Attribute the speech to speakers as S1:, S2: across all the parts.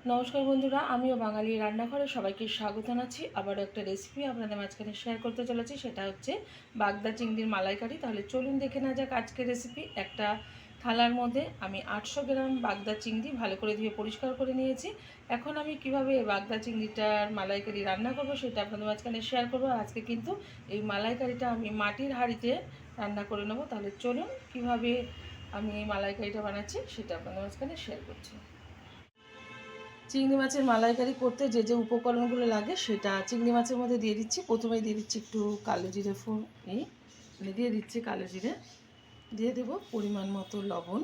S1: নমস্কার বন্ধুরা, আমিও বাঙালি রান্নাঘরে সবাইকে স্বাগত জানাচ্ছি। আবারও একটা রেসিপি আপনাদের মাঝখানে শেয়ার করতে চলেছি, সেটা হচ্ছে বাগদা চিংড়ির মালাইকারি। তাহলে চলুন দেখে না যাক আজকের রেসিপি। একটা থালার মধ্যে আমি 800 গ্রাম বাগদা চিংড়ি ভালো করে ধুয়ে পরিষ্কার করে নিয়েছি। এখন আমি কিভাবে বাগদা চিংড়িটার মালাইকারি রান্না করব সেটা আপনাদের মাঝখানে শেয়ার করবো। আর আজকে কিন্তু এই মালাইকারিটা আমি মাটির হাঁড়িতে রান্না করে নেবো। তাহলে চলুন কিভাবে আমি এই মালাইকারিটা বানাচ্ছি সেটা আপনাদের মাঝখানে শেয়ার করছি। চিংড়ি মাছের মালাইকারি করতে যে যে উপকরণগুলো লাগে সেটা চিংড়ি মাছের মধ্যে দিয়ে দিচ্ছি। প্রথমেই দিয়ে দিচ্ছি একটু কালো জিরে দিয়ে দিচ্ছি কালো জিরে, দিয়ে দেব পরিমাণ মতো লবণ,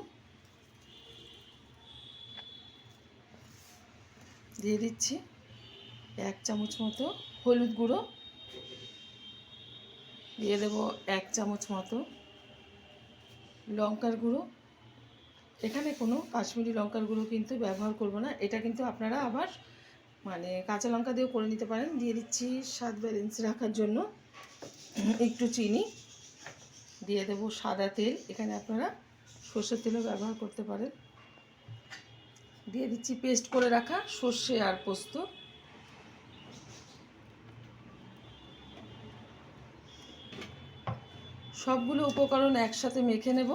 S1: দিয়ে দিচ্ছি 1 চামচ মতো হলুদ গুঁড়ো, দিয়ে দেব 1 চামচ মতো লঙ্কার গুঁড়ো। এখানে কোনো কাশ্মীরি লঙ্কার গুঁড়ো কিন্তু ব্যবহার করব না, এটা কিন্তু আপনারা আবার কাঁচা লঙ্কা দিয়েও করে নিতে পারেন। দিয়ে দিচ্ছি স্বাদ ব্যালেন্স রাখার জন্য একটু চিনি, দিয়ে দেব সাদা তেল, এখানে আপনারা সর্ষের তেলও ব্যবহার করতে পারেন। দিয়ে দিচ্ছি পেস্ট করে রাখা সর্ষে আর পোস্ত, সবগুলো উপকরণ একসাথে মেখে নেব।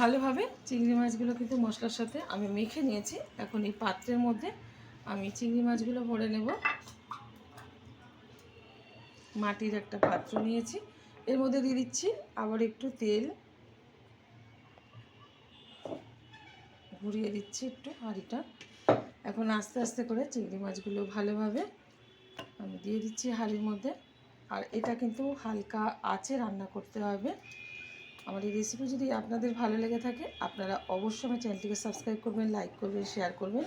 S1: ভালোভাবে চিংড়ি মাছগুলো কিন্তু মশলার সাথে আমি মেখে নিয়েছি। এখন এই পাত্রের মধ্যে আমি চিংড়ি মাছগুলো ভরে নেব। মাটির একটা পাত্র নিয়েছি, এর মধ্যে দিয়ে দিচ্ছি আবার একটু তেল, ঘুরিয়ে দিচ্ছি একটু হাঁড়িটা। এখন আস্তে আস্তে করে চিংড়ি মাছগুলো ভালোভাবে আমি দিয়ে দিচ্ছি হাঁড়ির মধ্যে। আর এটা কিন্তু হালকা আঁচে রান্না করতে হবে। আমার এই রেসিপি যদি আপনাদের ভালো লেগে থাকে আপনারা অবশ্যই আমার চ্যানেলটিকে সাবস্ক্রাইব করবেন, লাইক করবেন, শেয়ার করবেন।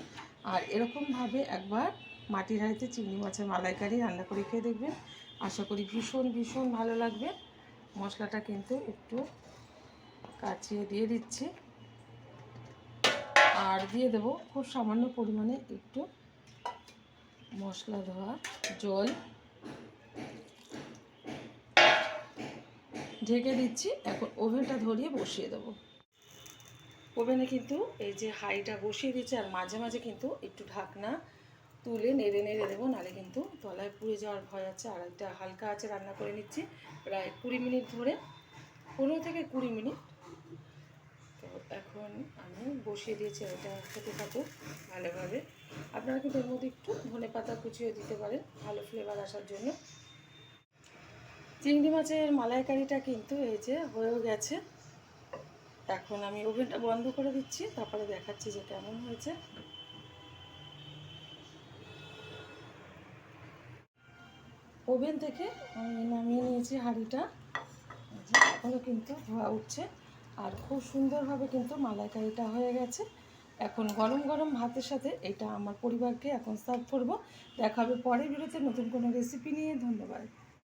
S1: আর এরকমভাবে একবার মাটির হাঁড়িতে চিংড়ি মাছের মালাইকারি রান্না করে খেয়ে দেখবেন, আশা করি ভীষণ ভীষণ ভালো লাগবে। মশলাটা কিন্তু একটু কাচিয়ে দিয়ে দিচ্ছি, আর দিয়ে দেব খুব সামান্য পরিমাণে একটু মশলা ধোয়া জল, ঢেকে দিচ্ছি। এখন ওভেনটা ধরিয়ে বসিয়ে দেবো। ওভেনে কিন্তু এই যে হাঁড়িটা বসিয়ে দিচ্ছি, আর মাঝে মাঝে কিন্তু একটু ঢাকনা তুলে নেড়ে নেড়ে দেবো, নাহলে কিন্তু তলায় পুড়ে যাওয়ার ভয় আছে। আর এটা হালকা আছে রান্না করে নিচ্ছি প্রায় 20 মিনিট ধরে, 15 থেকে 20 মিনিট। তো এখন আমি বসিয়ে দিয়েছি, এটা খেতে থাকুক ভালোভাবে। আপনারা কিন্তু এর মধ্যে একটু ধনেপাতা কুচিয়ে দিতে পারেন ভালো ফ্লেভার আসার জন্য। চিংড়ি মাছের মালাইকারিটা কিন্তু এই যে হয়েও গেছে। এখন আমি ওভেনটা বন্ধ করে দিচ্ছি, তারপরে দেখাচ্ছি যে কেমন হয়েছে। ওভেন থেকে আমি নামিয়ে নিয়েছি হাঁড়িটা, এখনও কিন্তু ধোয়া উঠছে। আর খুব সুন্দরভাবে কিন্তু মালাইকারিটা হয়ে গেছে। এখন গরম গরম ভাতের সাথে এটা আমার পরিবারকে এখন সার্ভ করব। দেখা হবে পরের ভিডিওতে নতুন কোনো রেসিপি নিয়ে। ধন্যবাদ।